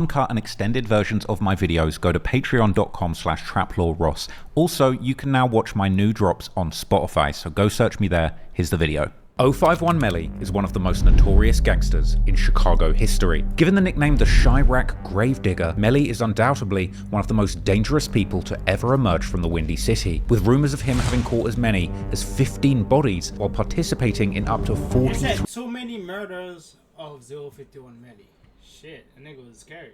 Uncut and extended versions of my videos, go to patreon.com/traplawross. Also, you can now watch my new drops on Spotify, so go search me there. Here's the video. 051 Melly is one of the most notorious gangsters in Chicago history. Given the nickname the HscReacts Gravedigger, Melly is undoubtedly one of the most dangerous people to ever emerge from the Windy City, with rumors of him having caught as many as 15 bodies while participating in up to 40. You said so many murders of 051 Melly. Shit, that nigga was scary.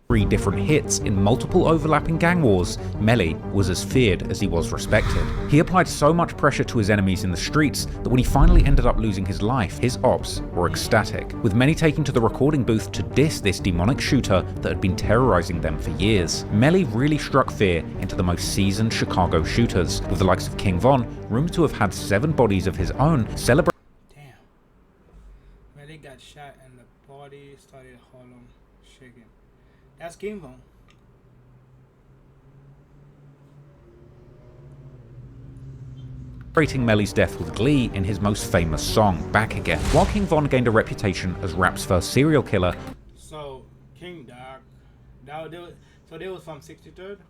3 different hits in multiple overlapping gang wars, Melly was as feared as he was respected. He applied so much pressure to his enemies in the streets that when he finally ended up losing his life, his ops were ecstatic, with many taking to the recording booth to diss this demonic shooter that had been terrorizing them for years. Melly really struck fear into the most seasoned Chicago shooters, with the likes of King Von rumored to have had 7 bodies of his own celebrating. Damn. Melly got shot and the body started Harlem shaking. That's King Von. Celebrating Melly's death with glee in his most famous song, Back Again. While King Von gained a reputation as rap's first serial killer. So, King Doc, so they was from 63rd?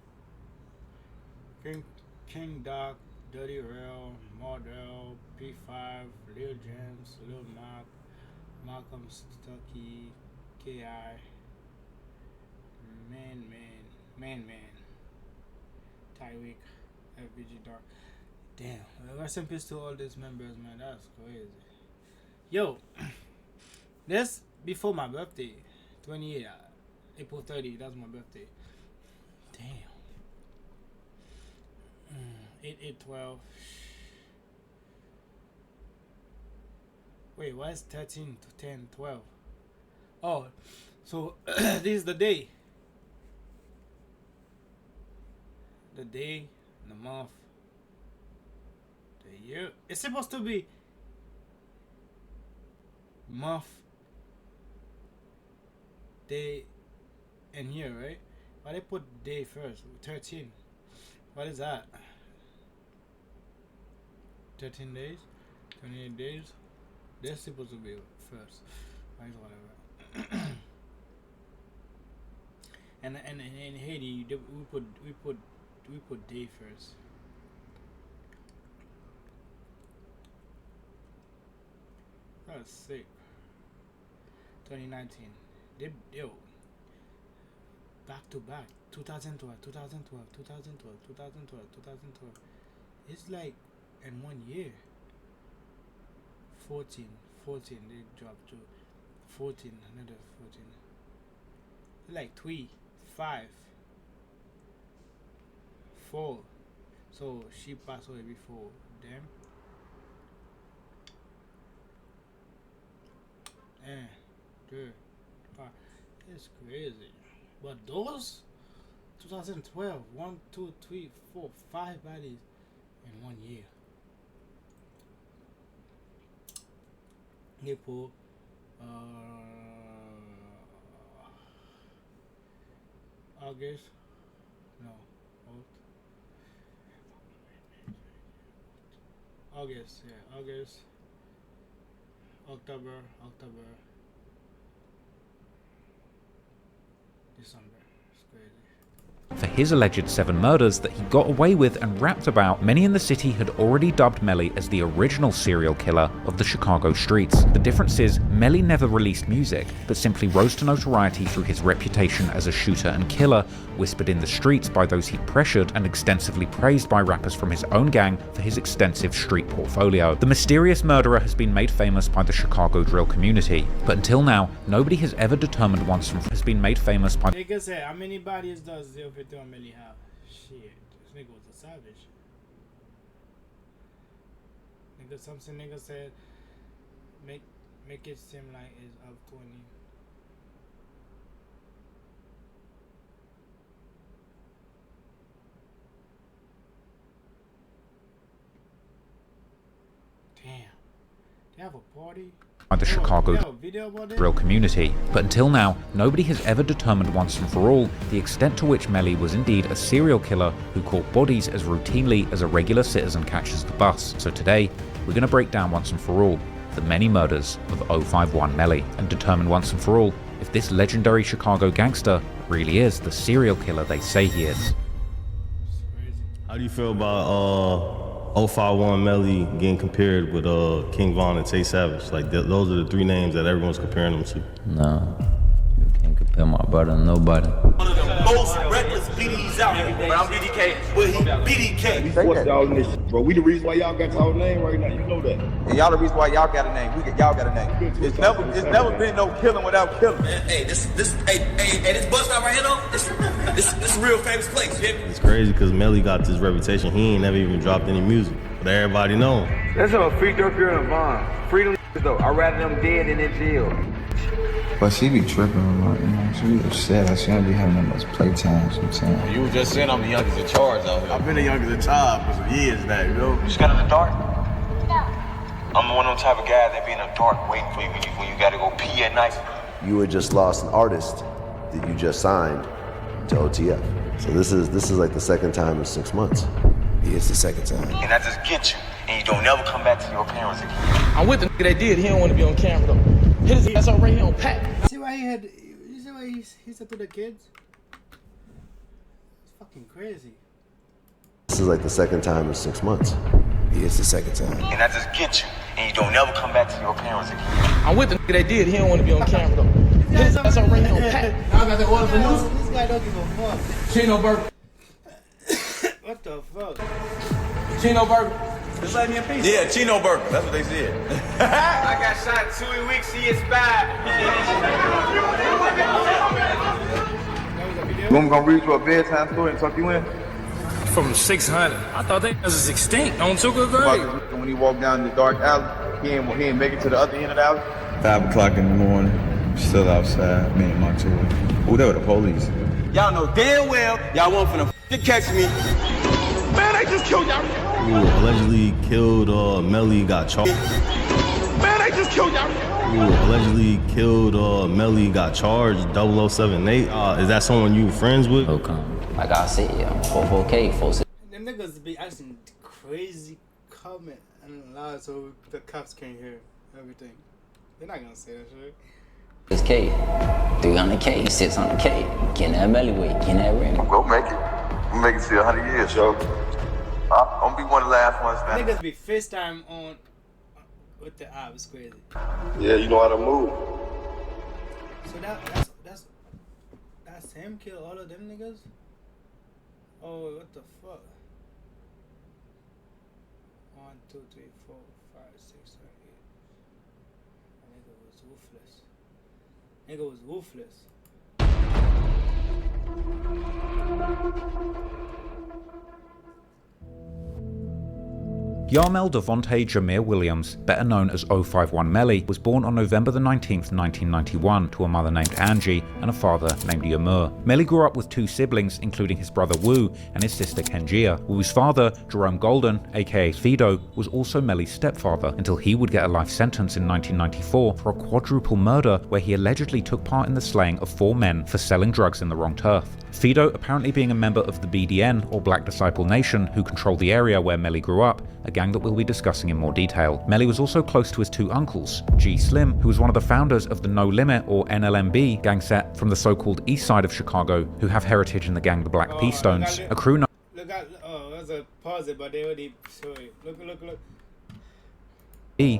King Doc, Dirty Rail, Mardell, P5, Lil James, Lil Mac, Malcolm Stuckey, K.I., Man, Tyreek, FBG Dark. Damn, rest in peace to all these members, man. That's crazy. Yo, this before my birthday, 28, April 30. That's my birthday. Damn. 8/12. Wait, why is 13 to 10, 12? Oh, so this is the day. The day, the month, the year. It's supposed to be month, day, and year, right? Why they put day first? 13. What is that? 13 days? 28 days? They're supposed to be first. Whatever. and in Haiti, we put day first. That's sick. 2019. Yo. Back to back. 2012. It's like in 1 year. 14. They dropped to 14. Another 14. Like 3, 5. 4. So she passed away before them. Dude, it's crazy. But those 2012, 1, 2, 3, 4, 5 bodies in 1 year. April, August, no. August, October, December. It's crazy. For his alleged 7 murders that he got away with and rapped about, many in the city had already dubbed Melly as the original serial killer of the Chicago streets. The difference is, Melly never released music, but simply rose to notoriety through his reputation as a shooter and killer, whispered in the streets by those he pressured, and extensively praised by rappers from his own gang for his extensive street portfolio. The mysterious murderer has been made famous by the Chicago drill community, but until now, nobody has ever determined once from has been made famous by. Nigga said, how many bodies does 051 Melly have? Shit, this nigga was a savage. Nigga said, make it seem like it's up 20. Damn. They have a party? By the Chicago drill community, but until now, nobody has ever determined once and for all the extent to which Melly was indeed a serial killer who caught bodies as routinely as a regular citizen catches the bus. So today, we're going to break down once and for all the many murders of 051 Melly and determine once and for all if if this legendary Chicago gangster really is the serial killer they say he is. How do you feel about 051 Melly getting compared with King Von and Tay Savage? Like those are the three names that everyone's comparing them to. No, you can't compare my brother to nobody. One of the most reckless BDs out here. But I'm BDK. But he BDK. What's y'all in this shit, bro? We the reason why y'all got y'all name right now. You know that. And y'all the reason why y'all got a name. Y'all got a name. It's never been no killing without killing. Hey, this bus stop right here though. This a real famous place, baby. It's crazy because Melly got this reputation. He ain't never even dropped any music, but everybody know him. That's a free dirt girl and Vaughn. Freedom though. I'd rather them dead than in jail. But she be tripping a lot, you know. She be upset. She don't be having that much playtime sometimes. You were just saying I'm the youngest in charge out here. I've been the youngest in charge for some years now, you know. You scared of the dark? No. I'm one of them type of guys that be in the dark waiting for you when you gotta go pee at night. You had just lost an artist that you just signed to OTF. So this is like the second time in 6 months. Yeah, it's the second time. And I just get you, and you don't never come back to your parents again. I'm with the nigga that did. He don't want to be on camera though. Hit his ass right here on pack. See why you see why he said to the kids? It's fucking crazy. This is like the second time in 6 months. Yeah, it's the second time. And I just get you, and you don't never come back to your parents again. I'm with the nigga that did. He don't want to be on camera though. Hit his ass right here on pack. I got the order for news. This guy don't give a fuck. Chino burger. What the fuck? Chino burger. Just let me in peace. Yeah, Chino burger. That's what they said. I got shot 2 weeks. He expired. I'm gonna read you a bedtime story and tuck you in. From 600. I thought they was extinct on Tuka Grave. When he walked down the dark alley, he ain't make it to the other end of the alley. 5 o'clock in the morning, still outside, me and my tour. Oh, they were the police. Y'all know damn well y'all won't finna catch me. Man, I just killed y'all. Who allegedly killed Melly got charged. Man, I just killed y'all. Who allegedly killed Melly got charged. 0078. Is that someone you friends with? Okay. Like I said, yeah, 4K, 4 Them niggas be asking crazy comment and loud so the cops can't hear everything. They're not gonna say that shit. It's K. 300K, 600K. Getting that belly weight, getting that ring. Go make it. We'll make it to 100 years, yo. I'm gonna be one of the last ones, man. Niggas be FaceTime on with the app. It's crazy. Yeah, you know how to move. So that's him kill all of them niggas? Oh, what the fuck? 1, 2, 3, 4, 5, 6, 7, 8. Nigga was ruthless. Yarmel Devontae Jameer Williams, better known as 051 Melly, was born on November the 19th, 1991 to a mother named Angie and a father named Yamur. Melly grew up with 2 siblings, including his brother Wu and his sister Kenjia. Wu's father, Jerome Golden, aka Fido, was also Melly's stepfather until he would get a life sentence in 1994 for a quadruple murder where he allegedly took part in the slaying of 4 men for selling drugs in the wrong turf. Fido apparently being a member of the BDN, or Black Disciple Nation, who controlled the area where Melly grew up, a gang that we'll be discussing in more detail. Melly was also close to his 2 uncles, G Slim, who was one of the founders of the No Limit, or NLMB, gang set from the so-called east side of Chicago, who have heritage in the gang the Black P Stones, a crew known... Look at, that's a pause it, but they already show it. Look.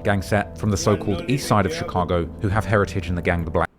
gang set from the so-called east side of Chicago, who have heritage in the gang the Black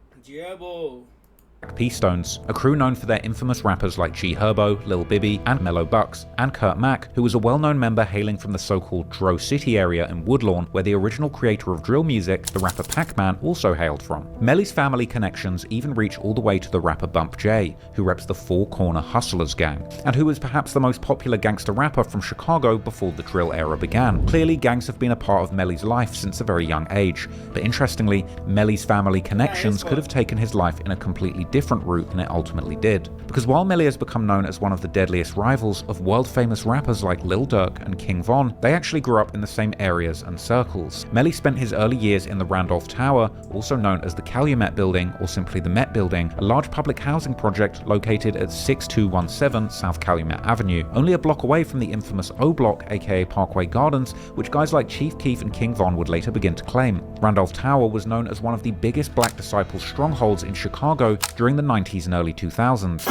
P Stones, a crew known for their infamous rappers like G Herbo, Lil Bibby, and Mellow Bucks, and Kurt Mack, who was a well-known member hailing from the so-called Dro City area in Woodlawn, where the original creator of drill music, the rapper Pac-Man, also hailed from. Melly's family connections even reach all the way to the rapper Bump J, who reps the Four Corner Hustlers gang, and who was perhaps the most popular gangster rapper from Chicago before the drill era began. Clearly, gangs have been a part of Melly's life since a very young age, but interestingly, Melly's family connections could have taken his life in a completely different route than it ultimately did. Because while Melly has become known as one of the deadliest rivals of world-famous rappers like Lil Durk and King Von, they actually grew up in the same areas and circles. Melly spent his early years in the Randolph Tower, also known as the Calumet Building or simply the Met Building, a large public housing project located at 6217 South Calumet Avenue, only a block away from the infamous O Block, aka Parkway Gardens, which guys like Chief Keef and King Von would later begin to claim. Randolph Tower was known as one of the biggest Black Disciple strongholds in Chicago during the 90s and early 2000s.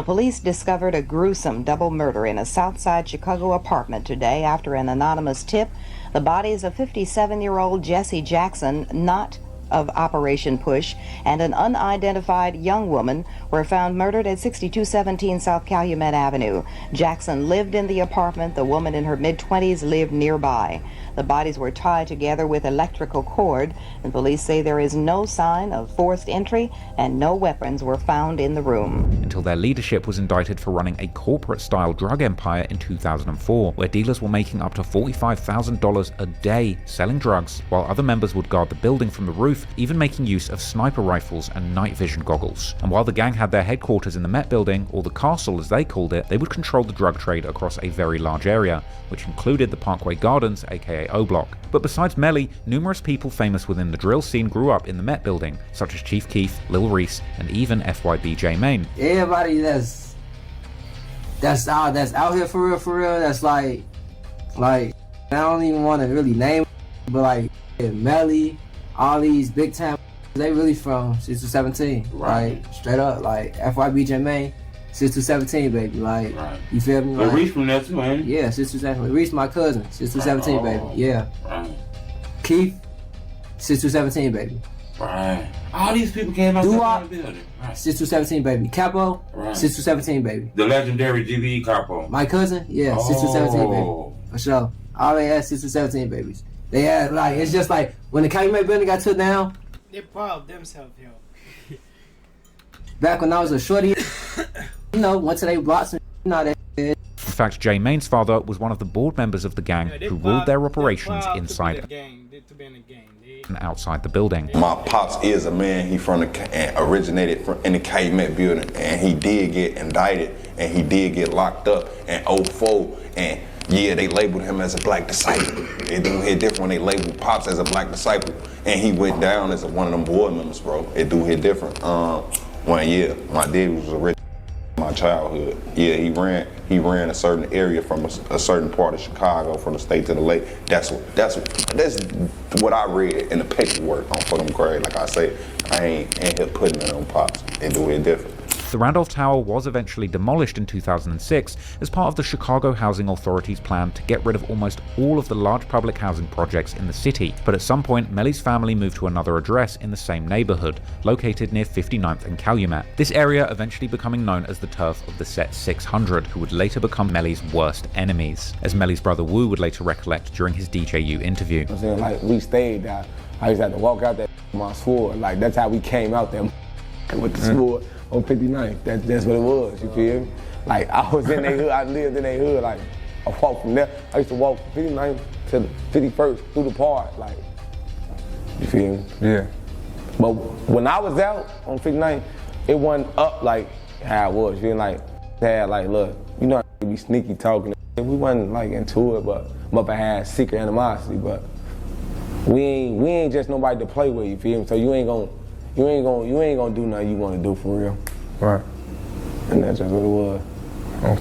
Police discovered a gruesome double murder in a Southside Chicago apartment today after an anonymous tip. The bodies of 57-year-old Jesse Jackson, not of Operation Push, and an unidentified young woman were found murdered at 6217 South Calumet Avenue. Jackson lived in the apartment. The woman in her mid-20s lived nearby. The bodies were tied together with electrical cord, and police say there is no sign of forced entry and no weapons were found in the room. Until their leadership was indicted for running a corporate-style drug empire in 2004, where dealers were making up to $45,000 a day selling drugs, while other members would guard the building from the roof, even making use of sniper rifles and night vision goggles. And while the gang had their headquarters in the Met Building, or the Castle as they called it, they would control the drug trade across a very large area, which included the Parkway Gardens, aka O Block. But besides Melly, numerous people famous within the drill scene grew up in the Met Building, such as Chief Keef, Lil Reese, and even FYB J-Mane. Everybody that's out here for real, that's like I don't even want to really name, but like Melly, all these big time, they really from 6217, right? Straight up, like FYB J-Mane, 6217, baby, like, right. You feel me? Like, Reese from that too, ain't he? Yeah, 6217. Reese my cousin, 6217, baby, yeah. Right. Keith, 6217, baby. Right. All these people came out of the building. Right. 6217, baby. Capo, right. 6217, baby. The legendary GBE Capo. My cousin, yeah, 6217, baby. For sure. All they had 6217 babies. They had, like, it's just like, when the Calumet Building got took down, they proud of themselves, yo. Back when I was a shorty, you know, went to their blocks and that. In fact, J-Mane's father was one of the board members of the gang who ruled their operations inside and outside the building. My pops is a man, he originated in the Calumet Building, and he did get indicted, and he did get locked up in 04, and yeah, they labeled him as a Black Disciple. It do hit different when they labeled Pops as a Black Disciple, and he went down as one of them board members, bro. It do hit different. My dad was originally in my childhood. Yeah, he ran a certain area from a certain part of Chicago, from the state to the lake. That's what I read in the paperwork for them grades. Like I say, I ain't here putting it on Pops. It do hit different. The Randolph Tower was eventually demolished in 2006 as part of the Chicago Housing Authority's plan to get rid of almost all of the large public housing projects in the city. But at some point, Melly's family moved to another address in the same neighborhood, located near 59th and Calumet. This area eventually becoming known as the turf of the Set 600, who would later become Melly's worst enemies, as Melly's brother Wu would later recollect during his DJU interview. I'm saying, like, we stayed there. I used to have to walk out there with my sword. Like, that's how we came out there with the sword. On 59th, that's what it was, you feel me? Like, I was in their hood, I lived in their hood, like, I walked from there. I used to walk from 59th to the 51st through the park, like, you feel me? Yeah. But when I was out on 59th, it wasn't up like how it was, you feel me? Like, they had, like, look, you know, how we sneaky talking. We wasn't, like, into it, but Mother had secret animosity, but we ain't just nobody to play with, you feel me? So you ain't gonna do nothing you want to do for real. Right. And that's just what it was.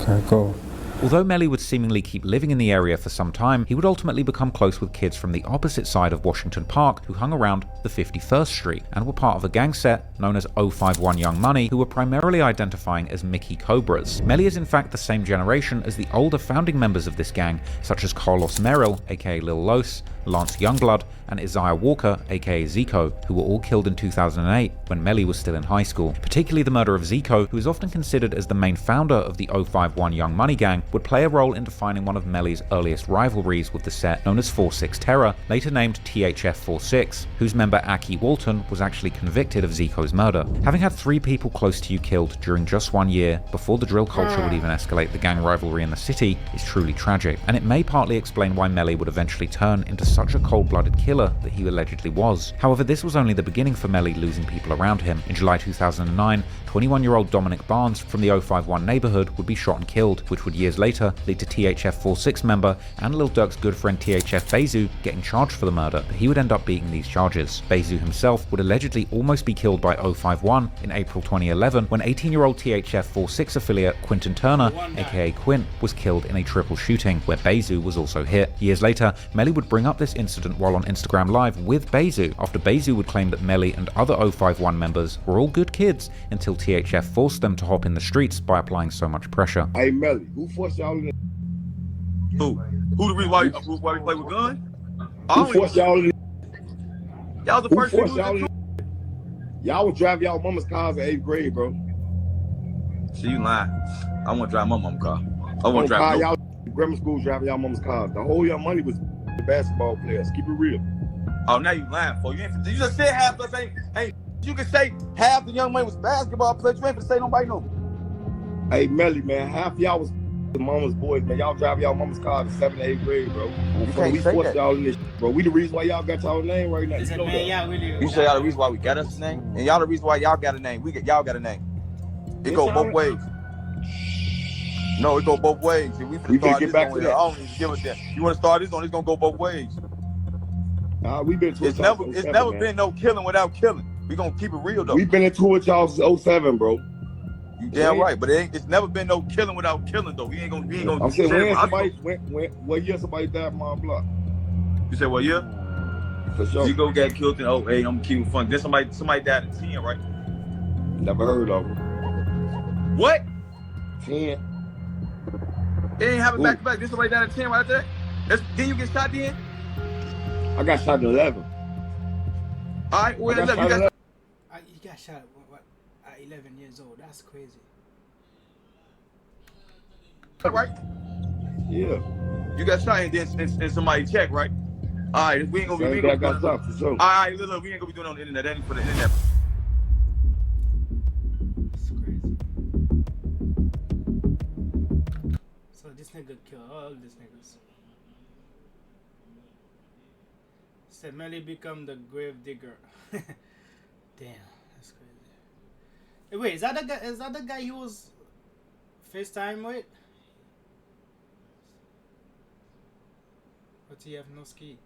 Okay, cool. Although Melly would seemingly keep living in the area for some time, he would ultimately become close with kids from the opposite side of Washington Park who hung around the 51st Street and were part of a gang set known as 051 Young Money, who were primarily identifying as Mickey Cobras. Melly is in fact the same generation as the older founding members of this gang, such as Carlos Merrill, aka Lil Los, Lance Youngblood, and Isaiah Walker, aka Zico, who were all killed in 2008 when Melly was still in high school. Particularly the murder of Zico, who is often considered as the main founder of the 051 Young Money gang, would play a role in defining one of Melly's earliest rivalries with the set known as 4-6 Terror, later named THF-46, whose member Aki Walton was actually convicted of Zico's murder. Having had 3 people close to you killed during just 1 year, before the drill culture would even escalate the gang rivalry in the city, is truly tragic, and it may partly explain why Melly would eventually turn into such a cold-blooded killer that he allegedly was. However, this was only the beginning for Melly losing people around him. In July 2009, 21-year-old Dominic Barnes from the 051 neighborhood would be shot and killed, which would years later lead to THF-46 member and Lil Durk's good friend THF Bezu getting charged for the murder, but he would end up beating these charges. Bezu himself would allegedly almost be killed by 051 in April 2011 when 18-year-old THF-46 affiliate Quinton Turner, aka Quint, was killed in a triple shooting, where Bezu was also hit. Years later, Melly would bring up this incident while on Instagram Live with Bezu, after Bezu would claim that Melly and other 051 members were all good kids until THF forced them to hop in the streets by applying so much pressure. Hey Melly, who forced y'all in? Who the reason why we play with guns? Who forced y'all in? Y'all the first people y'all in? Y'all would drive y'all mama's cars in 8th grade, bro. See, you lying. I want to drive my mama's car. I want to drive y'all grammar school driving y'all mama's cars. The whole your money was the basketball players. Keep it real. Oh, now you lying for you. You just said half of us ain't. You can say half the young money was basketball players. You ain't finna say nobody no. Hey Melly, man, half y'all was the mama's boys, man. Y'all drive y'all mama's car in 7th and 8th grade, bro. We forced y'all in this, bro. We the reason why y'all got y'all name right now. You know that. You say y'all the reason why we got us a name, and y'all the reason why y'all got a name. Y'all got a name. It go both ways. No, it go both ways. If we start get back to that. I don't even give a damn. You want to start this on? It's gonna go both ways. We been. It's never been no killing without killing. We gonna keep it real though. We been into it y'all since 07, bro. You damn right, but it's never been no killing without killing though. We ain't gonna. I'm saying what year somebody died from our block? You said what year? For sure. You go get killed in 08. I'm keeping fun. Then somebody died in 10, right? Never heard of them. What? 10. They ain't having back to back. Then somebody died in 10 right there. Then you get shot then? I got shot in 11. All right, well, you got shot at 11 years old. That's crazy. Right? Yeah. You got shot and then somebody checked, right? All right, we ain't gonna be. For sure. All right, look, we ain't gonna be doing it on the internet. That ain't for the internet. That's crazy. So this nigga killed all these niggas. Said Melly become the grave digger. Damn, that's crazy. Hey, wait, is that the guy he was FaceTime with? But he have no ski.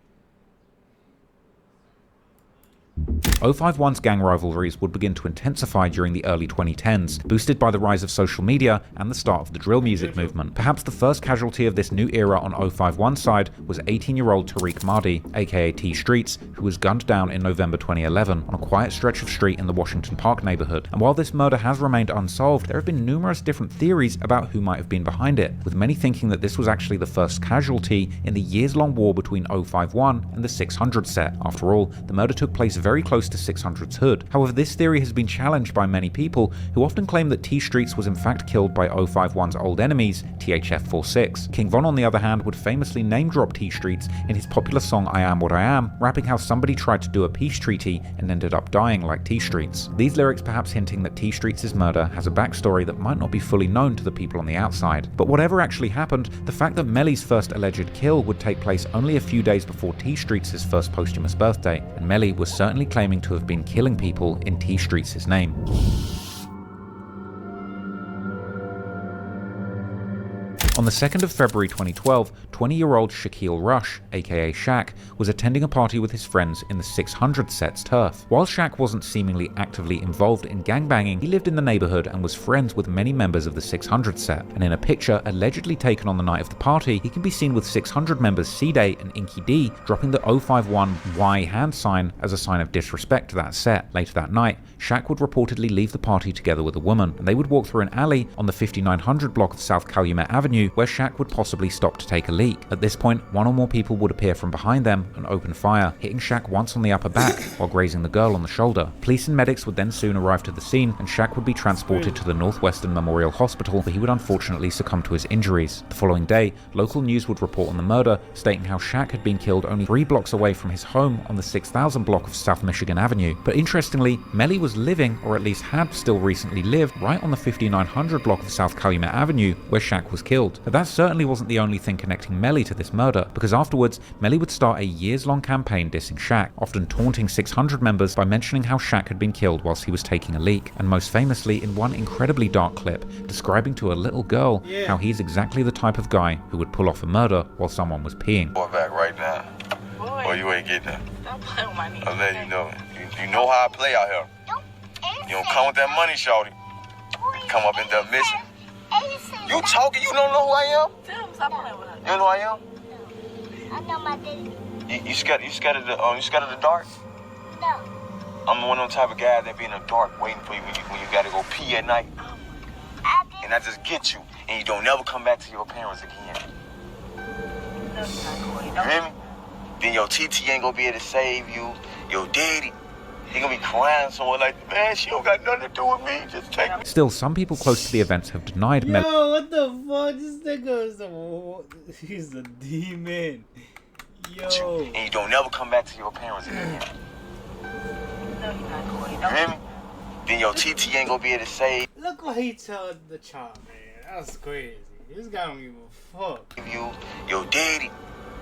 051's gang rivalries would begin to intensify during the early 2010s, boosted by the rise of social media and the start of the drill music movement. Perhaps the first casualty of this new era on 051's side was 18-year-old Tariq Mahdi, aka HscReacts, who was gunned down in November 2011 on a quiet stretch of street in the Washington Park neighborhood. And while this murder has remained unsolved, there have been numerous different theories about who might have been behind it, with many thinking that this was actually the first casualty in the years-long war between 051 and the 600 set. After all, the murder took place very close to 600's hood. However, this theory has been challenged by many people who often claim that HscReacts was in fact killed by 051's old enemies, THF-46. King Von, on the other hand, would famously name-drop HscReacts in his popular song I Am What I Am, rapping how somebody tried to do a peace treaty and ended up dying like HscReacts. These lyrics perhaps hinting that HscReacts' murder has a backstory that might not be fully known to the people on the outside. But whatever actually happened, the fact that Melly's first alleged kill would take place only a few days before HscReacts' first posthumous birthday, and Melly was certainly claiming to have been killing people in HscReacts' name. On the 2nd of February 2012, 20-year-old Shaquille Rush, aka Shaq, was attending a party with his friends in the 600 set's turf. While Shaq wasn't seemingly actively involved in gangbanging, he lived in the neighborhood and was friends with many members of the 600 set, and in a picture allegedly taken on the night of the party, he can be seen with 600 members C-Day and Inky D dropping the 051 Y hand sign as a sign of disrespect to that set. Later that night, Shaq would reportedly leave the party together with a woman, and they would walk through an alley on the 5900 block of South Calumet Avenue Avenue, where Shaq would possibly stop to take a leak. At this point, one or more people would appear from behind them and open fire, hitting Shaq once on the upper back while grazing the girl on the shoulder. Police and medics would then soon arrive to the scene, and Shaq would be transported to the Northwestern Memorial Hospital, where he would unfortunately succumb to his injuries. The following day, local news would report on the murder, stating how Shaq had been killed only 3 blocks away from his home on the 6000 block of South Michigan Avenue. But interestingly, Melly was living, or at least had still recently lived, right on the 5900 block of South Calumet Avenue, where Shaq was killed. But that certainly wasn't the only thing connecting Melly to this murder, because afterwards, Melly would start a years-long campaign dissing Shaq, often taunting 600 members by mentioning how Shaq had been killed whilst he was taking a leak, and most famously in one incredibly dark clip, describing to a little girl how he's exactly the type of guy who would pull off a murder while someone was peeing. Boy, back right now. Boy, you ain't getting it. Don't play with my knee. I'll let you know. You know how I play out here. You don't come with that money, shawty. You come up in there missing. You talking? You don't know who I am? You don't know who I am? I know my daddy. You scared of the dark? No. I'm one of them type of guys that be in the dark waiting for you when you gotta go pee at night. And I just get you, and you don't never come back to your parents again. You hear me? Then your TT ain't gonna be able to save you. Your daddy, he gonna be crying somewhere like, man, she don't got nothing to do with me. Just take me. Still, some people close to the events have denied Melly. Yo, what the fuck? This nigga is he's a demon. Yo. And you don't never come back to your parents again. You hear me? Then your TT ain't gonna be able to save. Look what he told the child, man. That's crazy. This guy don't give a fuck. You, your daddy,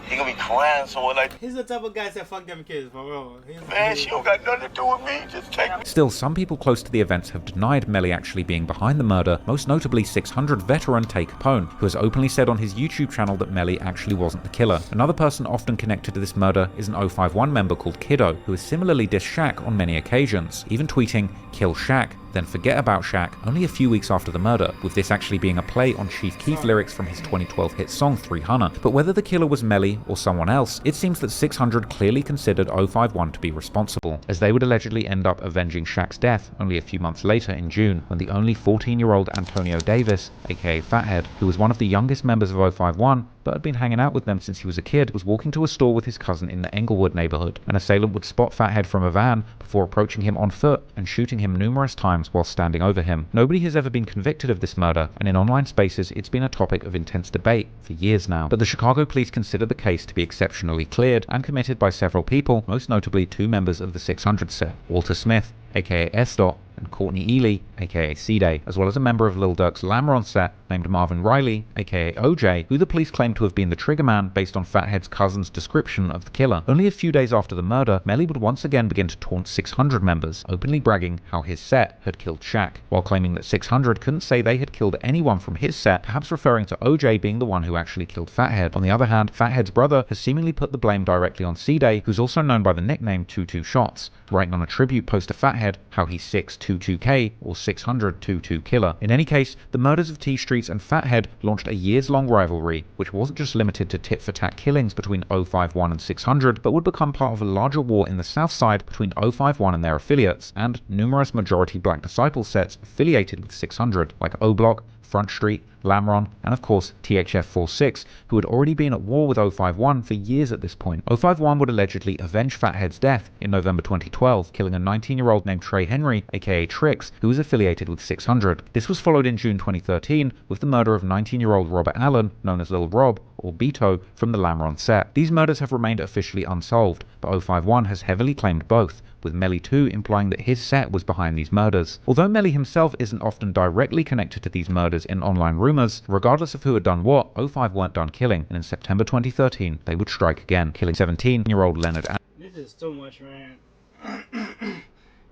he gonna be crying somewhere like. He's the type of guy that fuck them kids for real. Man, she don't got nothing to do with me. Just take me. Still, some people close to the events have denied Melly actually being behind the murder, most notably 600 veteran Tay Capone, who has openly said on his YouTube channel that Melly actually wasn't the killer. Another person often connected to this murder is an 051 member called Kiddo, who has similarly dissed Shaq on many occasions, even tweeting, "Kill Shaq, then forget about Shaq," only a few weeks after the murder, with this actually being a play on Chief Keef lyrics from his 2012 hit song 300. But whether the killer was Melly or someone else, it seems that 600 clearly considered 051 to be responsible, as they would allegedly end up avenging Shaq's death only a few months later in June, when the only 14-year-old Antonio Davis, aka Fathead, who was one of the youngest members of 051, but had been hanging out with them since he was a kid, was walking to a store with his cousin in the Englewood neighborhood. An assailant would spot Fathead from a van before approaching him on foot and shooting him numerous times while standing over him. Nobody has ever been convicted of this murder, and in online spaces it's been a topic of intense debate for years now. But the Chicago police consider the case to be exceptionally cleared and committed by several people, most notably 2 members of the 600 set, Walter Smith, aka S-Dot, and Courtney Ely, aka C-Day, as well as a member of Lil Durk's Lamron set named Marvin Riley, aka OJ, who the police claim to have been the triggerman based on Fathead's cousin's description of the killer. Only a few days after the murder, Melly would once again begin to taunt 600 members, openly bragging how his set had killed Shaq, while claiming that 600 couldn't say they had killed anyone from his set, perhaps referring to OJ being the one who actually killed Fathead. On the other hand, Fathead's brother has seemingly put the blame directly on C-Day, who's also known by the nickname 22 Shots, writing on a tribute post to Fathead how he's 622K or 60022 killer. In any case, the murders of T Streets and Fathead launched a years-long rivalry, which wasn't just limited to tit-for-tat killings between 051 and 600, but would become part of a larger war in the South Side between 051 and their affiliates, and numerous majority Black Disciple sets affiliated with 600, like O-Block, Front Street, Lamron, and of course THF-46, who had already been at war with 051 for years at this point. 051 would allegedly avenge Fathead's death in November 2012, killing a 19-year-old named Trey Henry, aka Trix, who was affiliated with 600. This was followed in June 2013 with the murder of 19-year-old Robert Allen, known as Lil Rob, or Beto, from the Lamron set. These murders have remained officially unsolved, but 051 has heavily claimed both, with Melly too implying that his set was behind these murders. Although Melly himself isn't often directly connected to these murders in online rumors, regardless of who had done what, 05 weren't done killing, and in September 2013 they would strike again, killing 17-year-old Leonard. This is too much, man.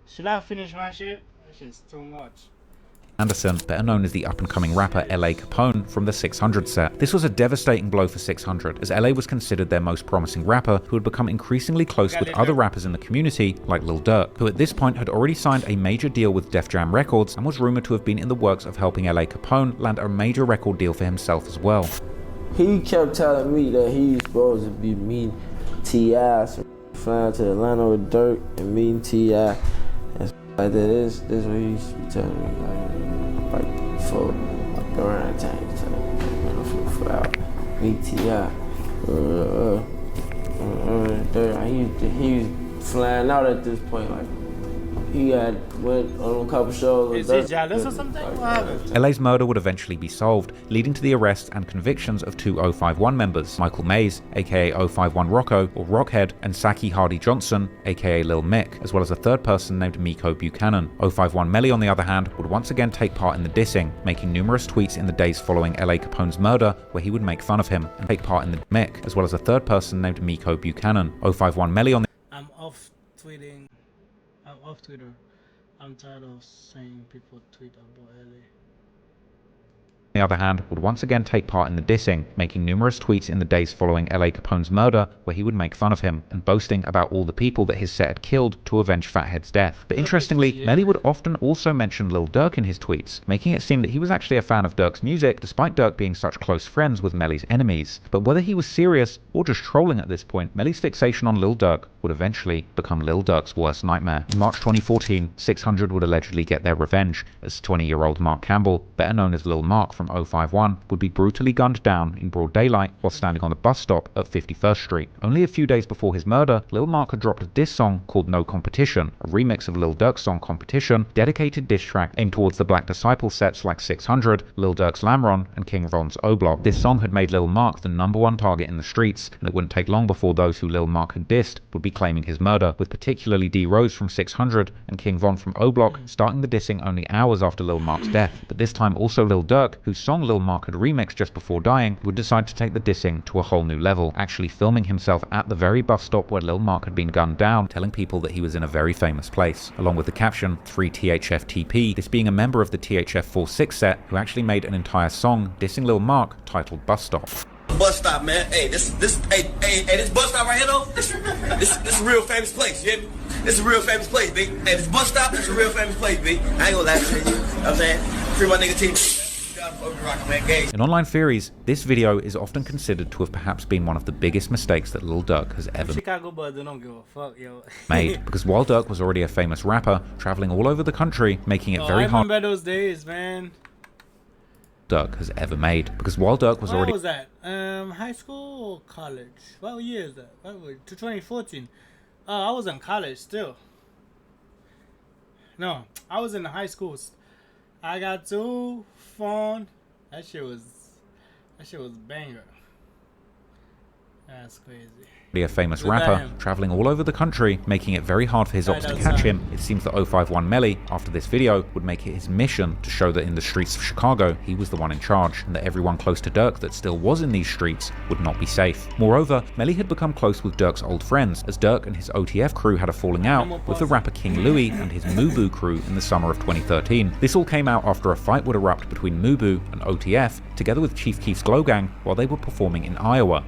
Should I finish my shit? This is too much. Anderson, better known as the up-and-coming rapper L.A. Capone from the 600 set. This was a devastating blow for 600, as L.A. was considered their most promising rapper, who had become increasingly close with other rappers in the community, like Lil Durk, who at this point had already signed a major deal with Def Jam Records and was rumored to have been in the works of helping L.A. Capone land a major record deal for himself as well. He kept telling me that he's supposed to be meeting T.I., so flying to Atlanta with Durk and meeting T.I. and like that. This is what he used to be telling me, like before, like around time. So, VTI. He was flying out at this point, like he went on a couple shows. Is he jealous or something? What happened? LA's murder would eventually be solved, leading to the arrests and convictions of two 051 members, Michael Mays, aka 051 Rocco or Rockhead, and Saki Hardy Johnson, aka Lil Mick, as well as a third person named Miko Buchanan. 051 Melly, on the other hand, would once again take part in the dissing, making numerous tweets in the days following L.A. Capone's murder where he would make fun of him and take part in the Mick, as well as a third person named Miko Buchanan. 051 Melly on the I'm off Twitter. I'm tired of seeing people tweet about LA. on the other hand, would once again take part in the dissing, making numerous tweets in the days following L.A. Capone's murder where he would make fun of him and boasting about all the people that his set had killed to avenge Fathead's death. But interestingly, Melly would often also mention Lil Durk in his tweets, making it seem that he was actually a fan of Durk's music, despite Durk being such close friends with Melly's enemies. But whether he was serious or just trolling at this point, Melly's fixation on Lil Durk would eventually become Lil Durk's worst nightmare. In March 2014, 600 would allegedly get their revenge, as 20-year-old Mark Campbell, better known as Lil Mark from 051, would be brutally gunned down in broad daylight while standing on the bus stop at 51st Street. Only a few days before his murder, Lil Mark had dropped a diss song called No Competition, a remix of Lil Durk's song Competition, dedicated diss track aimed towards the Black Disciple sets like 600, Lil Durk's Lamron, and King Von's O-Block. This song had made Lil Mark the #1 target in the streets, and it wouldn't take long before those who Lil Mark had dissed would be claiming his murder, with particularly D Rose from 600 and King Von from O-Block starting the dissing only hours after Lil Mark's death. But this time also Lil Durk, whose song Lil Mark had remixed just before dying, would decide to take the dissing to a whole new level, actually filming himself at the very bus stop where Lil Mark had been gunned down, telling people that he was in a very famous place, along with the caption 3THFTP, this being a member of the THF46 set who actually made an entire song dissing Lil Mark titled Bus Stop. Bus stop, man. Hey, this bus stop right here, though. This a real famous place. You hear me? This is a real famous place, B. Hey, this bus stop is a real famous place, B. I ain't gonna lie to you. You know what I'm saying? Free my nigga team. In online theories, this video is often considered to have perhaps been one of the biggest mistakes that Lil Durk has ever Chicago Bulls don't give a fuck, yo. made, because while Durk was already a famous rapper, traveling all over the country, making it very hard. I remember those days, man. Durk has ever made, because while Durk was already. What was that? High school or college? What year is that? What was 2014? I was in college still. No, I was in high school. I got 2 phone. That shit was banger. That's crazy. A famous rapper, traveling all over the country, making it very hard for his ops to catch him. It seems that 051 Melly, after this video, would make it his mission to show that in the streets of Chicago, he was the one in charge, and that everyone close to Durk that still was in these streets would not be safe. Moreover, Melly had become close with Durk's old friends, as Durk and his OTF crew had a falling out with the rapper King Louie and his Mubu crew in the summer of 2013. This all came out after a fight would erupt between Mubu and OTF, together with Chief Keef's Glow Gang, while they were performing in Iowa.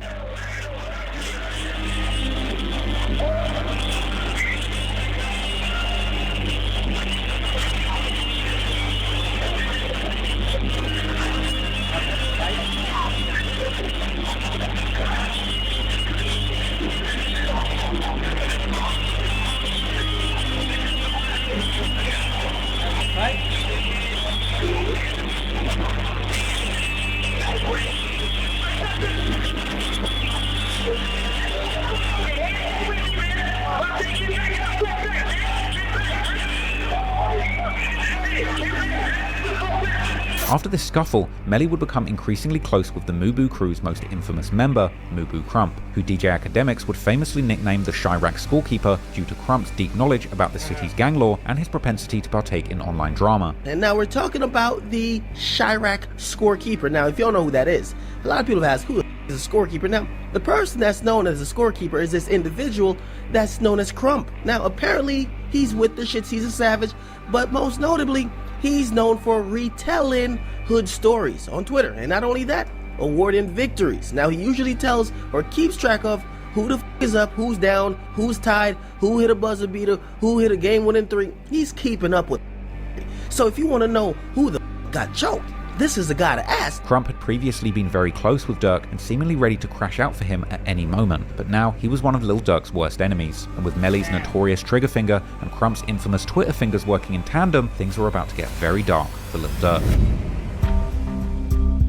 After this scuffle, Melly would become increasingly close with the Mubu crew's most infamous member, Mubu Crump, who DJ Academics would famously nickname the HscReacts scorekeeper due to Crump's deep knowledge about the city's gang law and his propensity to partake in online drama. And now we're talking about the HscReacts scorekeeper. Now, if you don't know who that is, a lot of people have asked, who is a scorekeeper? Now, the person that's known as a scorekeeper is this individual that's known as Crump. Now, apparently, he's with the shits, he's a savage, but most notably, he's known for retelling hood stories on Twitter. And not only that, awarding victories. Now, he usually tells or keeps track of who the f is up, who's down, who's tied, who hit a buzzer beater, who hit a game-winning 3. He's keeping up with it. So if you want to know who the f got choked, this is the guy to ask. Crump had previously been very close with Durk and seemingly ready to crash out for him at any moment, but now he was one of Lil Durk's worst enemies, and with Melly's notorious trigger finger and Crump's infamous Twitter fingers working in tandem, things were about to get very dark for Lil Durk.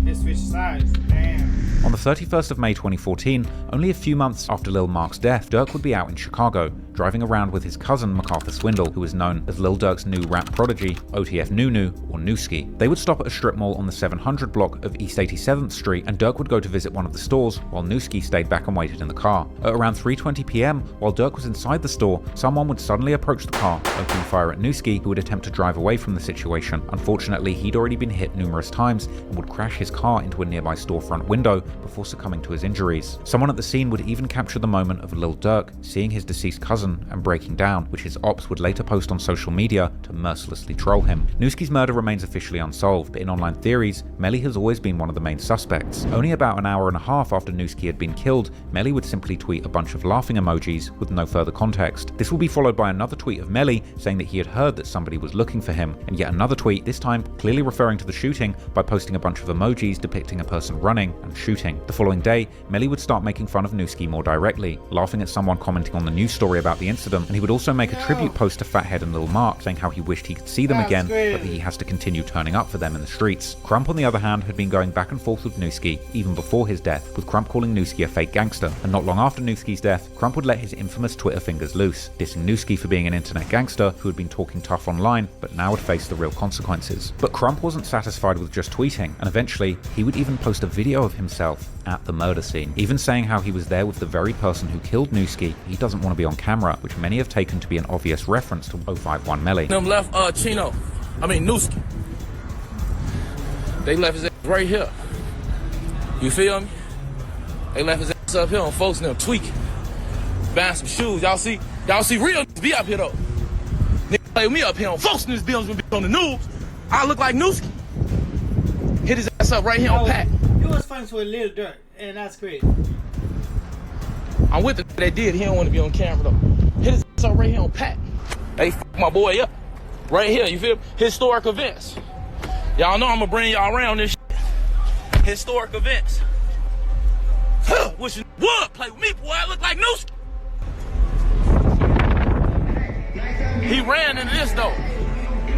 This switch sides. Damn. On the 31st of May 2014, only a few months after Lil Mark's death, Durk would be out in Chicago, driving around with his cousin MacArthur Swindle, who was known as Lil Durk's new rap prodigy, OTF Nunu, or Newski. They would stop at a strip mall on the 700 block of East 87th Street, and Durk would go to visit one of the stores, while Newski stayed back and waited in the car. At around 3:20 p.m, while Durk was inside the store, someone would suddenly approach the car, opening fire at Newski, who would attempt to drive away from the situation. Unfortunately, he'd already been hit numerous times and would crash his car into a nearby storefront window before succumbing to his injuries. Someone at the scene would even capture the moment of Lil Durk seeing his deceased cousin and breaking down, which his ops would later post on social media to mercilessly troll him. Newski's murder remains officially unsolved, but in online theories, Melly has always been one of the main suspects. Only about an hour and a half after Newski had been killed, Melly would simply tweet a bunch of laughing emojis with no further context. This will be followed by another tweet of Melly saying that he had heard that somebody was looking for him, and yet another tweet, this time clearly referring to the shooting by posting a bunch of emojis depicting a person running and shooting. The following day, Melly would start making fun of Newski more directly, laughing at someone commenting on the news story about the incident, and he would also make a tribute post to Fathead and Lil Mark, saying how he wished he could see them again, but that he has to continue turning up for them in the streets. Crump, on the other hand, had been going back and forth with Newski even before his death, with Crump calling Newski a fake gangster, and not long after Newski's death, Crump would let his infamous Twitter fingers loose, dissing Newski for being an internet gangster who had been talking tough online, but now would face the real consequences. But Crump wasn't satisfied with just tweeting, and eventually, he would even post a video of himself at the murder scene, even saying how he was there with the very person who killed Newski. He doesn't want to be on camera, which many have taken to be an obvious reference to 051 Melly. Them left Newski. They left his ass right here. You feel me? They left his ass up here on folks and them tweaking. Buying some shoes. Y'all see real niggas be up here though. Niggas play with me up here on folks in this building be on the news. I look like Newski. Hit his ass up right here on Pat. You was friends with Lil Durk, and that's great. I'm with the that did. He don't want to be on camera though. Hit his ass up right here on Pat. They fuck my boy up. Right here, you feel me? Historic events. Y'all know I'm gonna bring y'all around this shit. Historic events. Wish you would play with me, boy. I look like Newski. He ran into this though.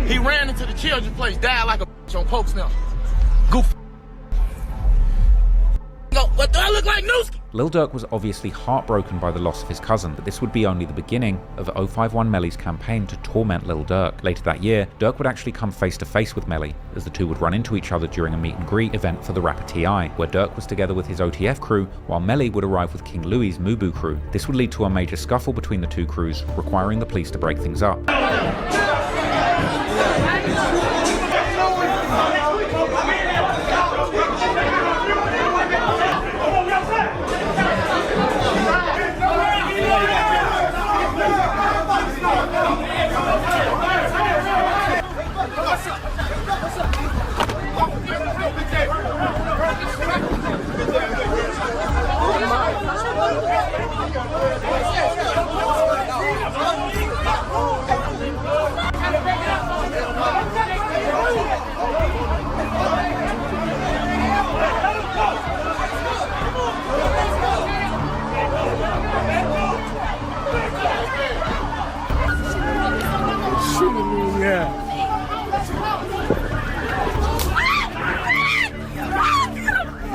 He ran into the children's place, died like a bitch on Pokes now. Goof. What do I look like, Newski? Lil Durk was obviously heartbroken by the loss of his cousin, but this would be only the beginning of 051 Melly's campaign to torment Lil Durk. Later that year, Durk would actually come face to face with Melly, as the two would run into each other during a meet and greet event for the rapper T.I., where Durk was together with his OTF crew, while Melly would arrive with King Louie's Mubu crew. This would lead to a major scuffle between the two crews, requiring the police to break things up.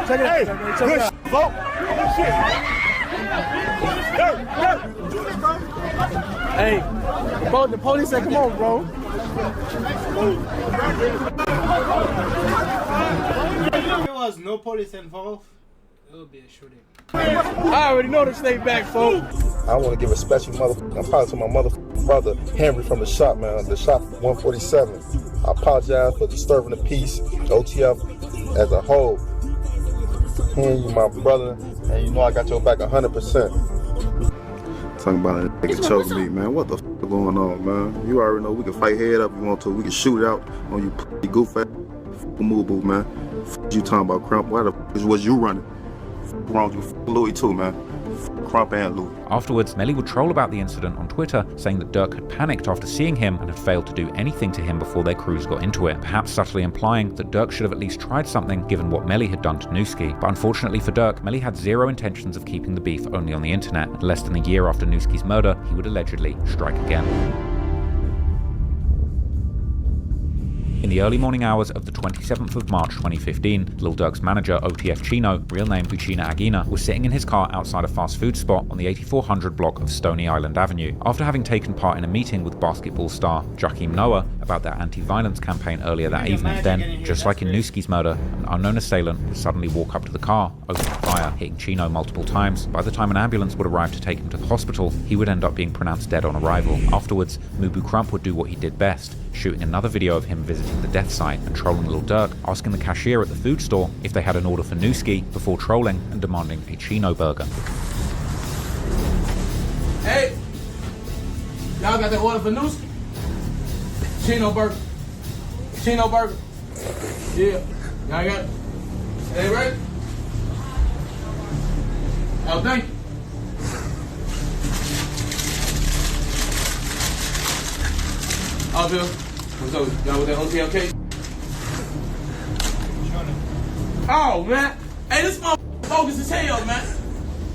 Check it out. Hey, good shit, folks. Good shit. Hey, bro, the police said, come on, bro. If there was no police involved, it would be a shooting. I already know to stay back, folks. I want to give a special motherfucking apology to my motherfucking brother, Henry, from the shop, man. The shop 147. I apologize for disturbing the peace, OTF as a whole. Hearing you, my brother, and you know I got your back 100%. Talking about a nigga choking me, man. What the f going on, man? You already know we can fight head up if you want to. We can shoot it out on you goof ass move, man. F you talking about, Crump? Why the f was you running? F wrong with you, Louis too, man. Crump and Louis. Afterwards, Melly would troll about the incident on Twitter, saying that Durk had panicked after seeing him and had failed to do anything to him before their crews got into it, perhaps subtly implying that Durk should have at least tried something given what Melly had done to Newski. But unfortunately for Durk, Melly had zero intentions of keeping the beef only on the internet, and less than a year after Newski's murder, he would allegedly strike again. In the early morning hours of the 27th of March 2015, Lil Durk's manager, OTF Chino, real name Uchina Aguina, was sitting in his car outside a fast food spot on the 8400 block of Stony Island Avenue. After having taken part in a meeting with basketball star Jakeem Noah about their anti-violence campaign earlier that evening, then, just like in Newski's murder, an unknown assailant would suddenly walk up to the car, open fire, hitting Chino multiple times. By the time an ambulance would arrive to take him to the hospital, he would end up being pronounced dead on arrival. Afterwards, Mubu Crump would do what he did best, shooting another video of him visiting the death site and trolling Lil Durk, asking the cashier at the food store if they had an order for Newski before trolling and demanding a Chino burger. Hey, y'all got that order for Newski? Chino burger. Chino burger. Yeah, y'all got it. Hey, ready? Oh, thank you. Oh, Bill. What's up? Y'all with that OTLK? Oh, man. Hey, this motherfucker focus as hell, man.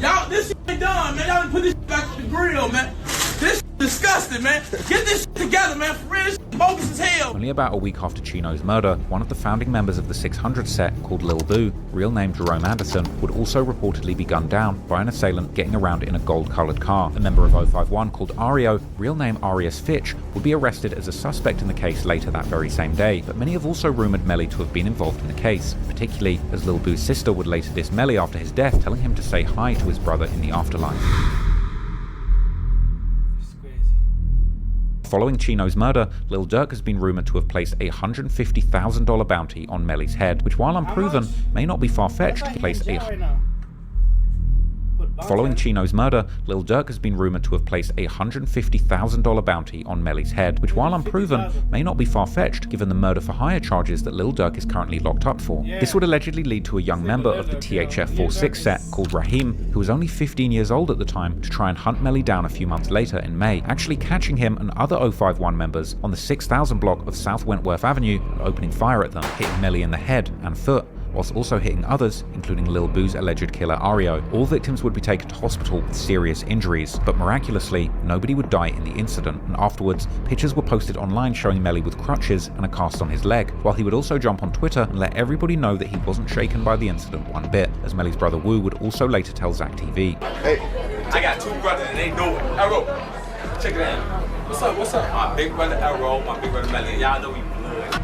Y'all, this shit ain't done, man. Y'all done put this shit back on the grill, man. This shit disgusting, man. Get this shit together, man. For real, this shit bogus as hell. Only about a week after Chino's murder, one of the founding members of the 600 set, called Lil Boo, real name Jerome Anderson, would also reportedly be gunned down by an assailant getting around in a gold-colored car. A member of 051 called Ario, real name Arius Fitch, would be arrested as a suspect in the case later that very same day, but many have also rumored Melly to have been involved in the case, particularly as Lil Boo's sister would later diss Melly after his death, telling him to say hi to his brother in the afterlife. Following Chino's murder, Lil Durk has been rumored to have placed a $150,000 bounty on Melly's head, which, while unproven, may not be far-fetched to place a... Following Chino's murder, Lil Durk has been rumored to have placed a $150,000 bounty on Melly's head, which, while unproven, may not be far-fetched given the murder-for-hire charges that Lil Durk is currently locked up for. This would allegedly lead to a young member of the THF-46 set called Raheem, who was only 15 years old at the time, to try and hunt Melly down a few months later in May, actually catching him and other 051 members on the 6000 block of South Wentworth Avenue and opening fire at them, hitting Melly in the head and foot, whilst also hitting others, including Lil Boo's alleged killer Ario. All victims would be taken to hospital with serious injuries, but miraculously, nobody would die in the incident, and afterwards, pictures were posted online showing Melly with crutches and a cast on his leg, while he would also jump on Twitter and let everybody know that he wasn't shaken by the incident one bit, as Melly's brother Wu would also later tell Zach TV. Hey, I got two brothers and they know it. Arrow, check it out. What's up, what's up? My big brother Arrow, my big brother Melly, y'all know we blood.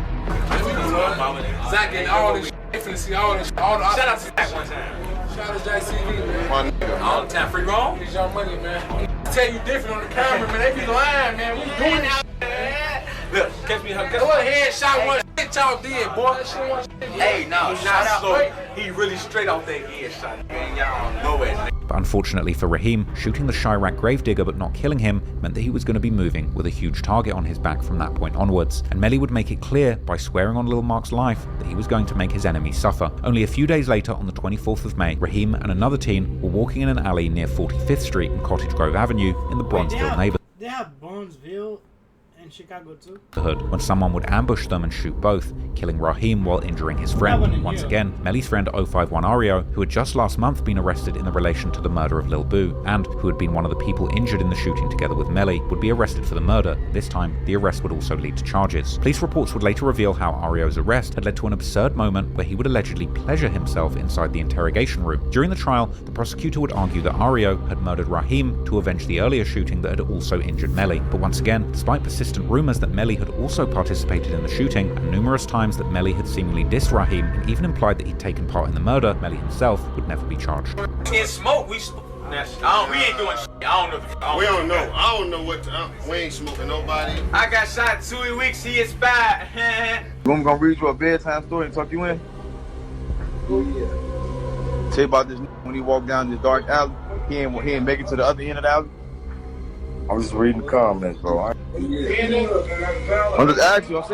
Zach and all this shit. See all this, all the shout out to Zach one time. Shout out to JCV, man. All the time. Free roll? It's your money, man. I tell you different on the camera, man. They be lying, man. We doing this shit, man. Look, catch me. Guess what? Headshot one shit y'all did, boy. Hey, no, shout out. So, he really straight off that headshot, man. Y'all know it, man. But unfortunately for Raheem, shooting the HscReacts gravedigger but not killing him meant that he was going to be moving with a huge target on his back from that point onwards, and Melly would make it clear by swearing on Lil Mark's life that he was going to make his enemies suffer. Only a few days later, on the 24th of May, Raheem and another teen were walking in an alley near 45th Street and Cottage Grove Avenue in the Bronzeville neighborhood. They have Bronzeville in Chicago too? When someone would ambush them and shoot both, killing Raheem while injuring his friend. Once again, Melly's friend 051 Ario, who had just last month been arrested in the relation to the murder of Lil Boo, and who had been one of the people injured in the shooting together with Melly, would be arrested for the murder. This time, the arrest would also lead to charges. Police reports would later reveal how Ario's arrest had led to an absurd moment where he would allegedly pleasure himself inside the interrogation room. During the trial, the prosecutor would argue that Ario had murdered Raheem to avenge the earlier shooting that had also injured Melly. But once again, despite persistent rumors that Melly had also participated in the shooting, and numerous times that Melly had seemingly dissed Raheem and even implied that he'd taken part in the murder, Melly himself would never be charged. In smoke, we ain't doing shit. I don't know. We don't know. I don't know what we ain't smoking nobody. I got shot 2 weeks, he expired. You want me to read you a bedtime story and tuck you in? Oh, yeah. Tell you about this when he walked down this dark alley. He ain't make it to the other end of the alley. I'm just reading the comments, bro. I'm just asking you. I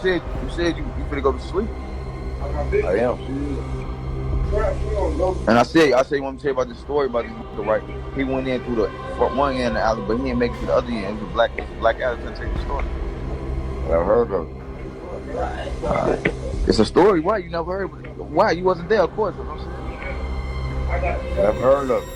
said you said you finna go to sleep. I am. And I say you want me to tell you about this story about this nigga, right? He went in through the one end of the alley, but he didn't make it to the other end. It was a black alley to take the story. I've heard of it. It's a story. Why you never heard of it? Why you wasn't there? Of course. I've heard of it.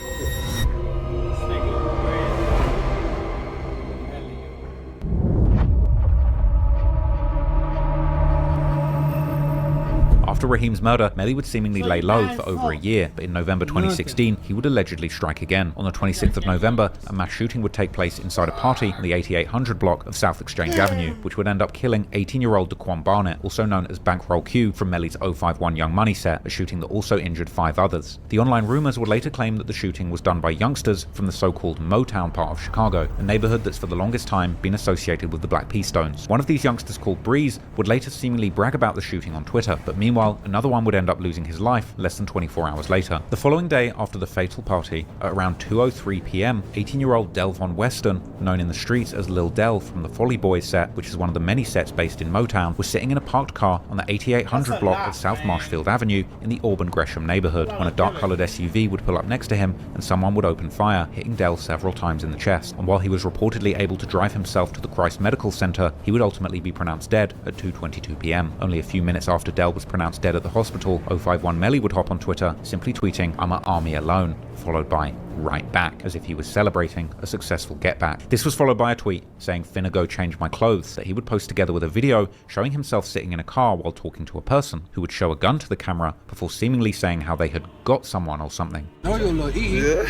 After Raheem's murder, Melly would seemingly lay low for over a year, but in November 2016, he would allegedly strike again. On the 26th of November, a mass shooting would take place inside a party on the 8800 block of South Exchange Avenue, which would end up killing 18-year-old Daquan Barnett, also known as Bankroll Q from Melly's 051 Young Money set, a shooting that also injured 5 others. The online rumors would later claim that the shooting was done by youngsters from the so-called Motown part of Chicago, a neighborhood that's for the longest time been associated with the Black P. Stones. One of these youngsters, called Breeze, would later seemingly brag about the shooting on Twitter, but meanwhile, another one would end up losing his life less than 24 hours later. The following day after the fatal party, at around 2:03 p.m, 18-year-old Del Von Weston, known in the streets as Lil Del from the Folly Boys set, which is one of the many sets based in Motown, was sitting in a parked car on the 8800 block of South Marshfield Avenue in the Auburn Gresham neighborhood, when a dark-colored SUV would pull up next to him and someone would open fire, hitting Del several times in the chest. And while he was reportedly able to drive himself to the Christ Medical Center, he would ultimately be pronounced dead at 2:22 p.m. Only a few minutes after Del was pronounced dead at the hospital, 051 Melly would hop on Twitter, simply tweeting, "I'm an army alone," followed by "right back," as if he was celebrating a successful get back. This was followed by a tweet saying, "Finna go change my clothes," that he would post together with a video showing himself sitting in a car while talking to a person, who would show a gun to the camera before seemingly saying how they had got someone or something. No, you a little yeah.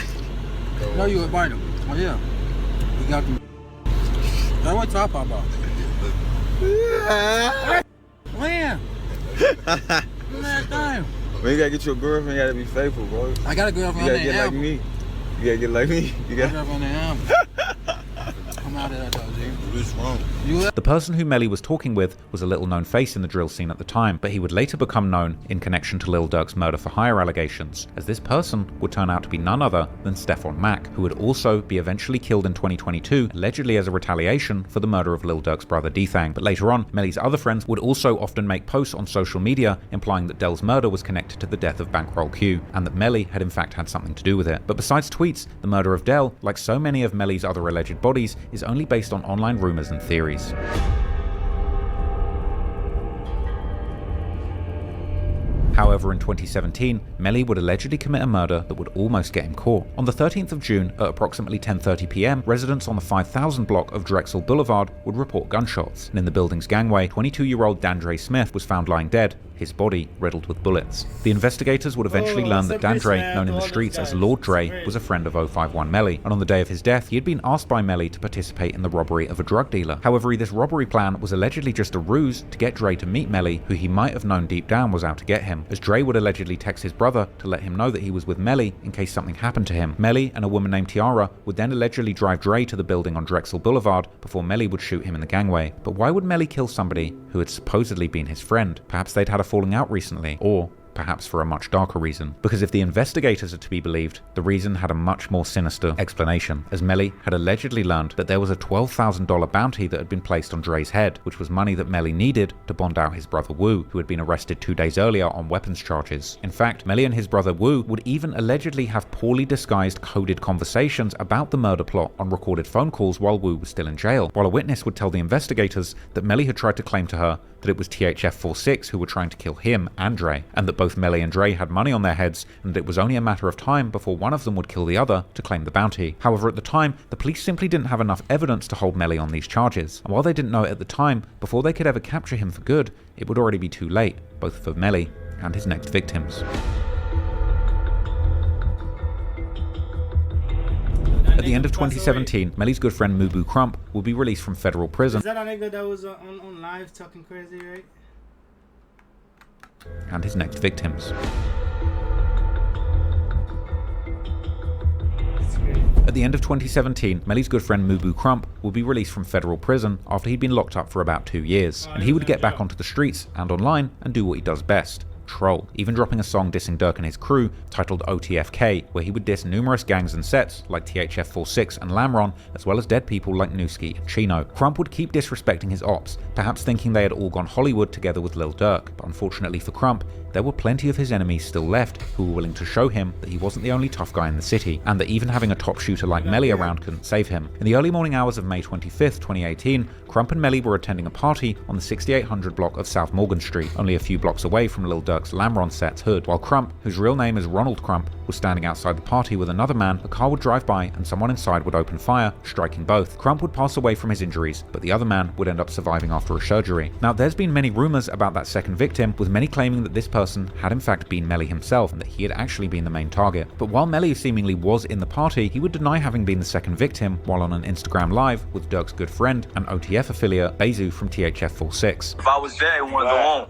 No, you a bite him. Oh yeah. We got them. Now what top about? When? Last time. Man, you gotta get your girlfriend, you gotta be faithful, bro. I got a girlfriend. You gotta get like me. You gotta get like me. You gotta. Girlfriend on Come out of that though, G. What's wrong? The person who Melly was talking with was a little-known face in the drill scene at the time, but he would later become known in connection to Lil Durk's murder-for-hire allegations, as this person would turn out to be none other than Stephon Mack, who would also be eventually killed in 2022, allegedly as a retaliation for the murder of Lil Durk's brother D-Thang. But later on, Melly's other friends would also often make posts on social media implying that Del's murder was connected to the death of Bankroll Q, and that Melly had in fact had something to do with it. But besides tweets, the murder of Del, like so many of Melly's other alleged bodies, is only based on online rumors and theories. However, in 2017, Melly would allegedly commit a murder that would almost get him caught. On the 13th of June, at approximately 10:30 p.m, residents on the 5000 block of Drexel Boulevard would report gunshots, and in the building's gangway, 22-year-old Dandre Smith was found lying dead, his body riddled with bullets. The investigators would eventually learn that Dandre, known in the streets as Lord Dre, was a friend of 051 Melly, and on the day of his death, he had been asked by Melly to participate in the robbery of a drug dealer. However, this robbery plan was allegedly just a ruse to get Dre to meet Melly, who he might have known deep down was out to get him, as Dre would allegedly text his brother to let him know that he was with Melly in case something happened to him. Melly and a woman named Tiara would then allegedly drive Dre to the building on Drexel Boulevard before Melly would shoot him in the gangway. But why would Melly kill somebody who had supposedly been his friend? Perhaps they'd had a falling out recently, or perhaps for a much darker reason. Because if the investigators are to be believed, the reason had a much more sinister explanation, as Melly had allegedly learned that there was a $12,000 bounty that had been placed on Dre's head, which was money that Melly needed to bond out his brother Wu, who had been arrested 2 days earlier on weapons charges. In fact, Melly and his brother Wu would even allegedly have poorly disguised coded conversations about the murder plot on recorded phone calls while Wu was still in jail, while a witness would tell the investigators that Melly had tried to claim to her that it was THF-46 who were trying to kill him and Dre, and that both Melly and Dre had money on their heads, and it was only a matter of time before one of them would kill the other to claim the bounty. However, at the time, the police simply didn't have enough evidence to hold Melly on these charges, and while they didn't know it at the time, before they could ever capture him for good, it would already be too late, both for Melly and his next victims. At the end of 2017, Melly's good friend Mubu Crump will be released from federal prison. Is that a nigga that was on live talking crazy, right? And his next victims. At the end of 2017, Melly's good friend Mubu Crump will be released from federal prison after he'd been locked up for about 2 years, and he would get back onto the streets and online and do what he does best: troll, even dropping a song dissing Durk and his crew titled OTFK, where he would diss numerous gangs and sets like THF-46 and Lamron, as well as dead people like Newski and Chino. Crump would keep disrespecting his ops, perhaps thinking they had all gone Hollywood together with Lil Durk, but unfortunately for Crump, there were plenty of his enemies still left who were willing to show him that he wasn't the only tough guy in the city, and that even having a top shooter like Melly around couldn't save him. In the early morning hours of May 25th, 2018, Crump and Melly were attending a party on the 6800 block of South Morgan Street, only a few blocks away from Lil Durk's Durk's Lamron set's hood. While Crump, whose real name is Ronald Crump, was standing outside the party with another man, a car would drive by and someone inside would open fire, striking both. Crump would pass away from his injuries, but the other man would end up surviving after a surgery. Now, there's been many rumors about that second victim, with many claiming that this person had in fact been Melly himself and that he had actually been the main target. But while Melly seemingly was in the party, he would deny having been the second victim while on an Instagram live with Durk's good friend and OTF affiliate Bezu from THF46. If I was there, it wouldn't go on.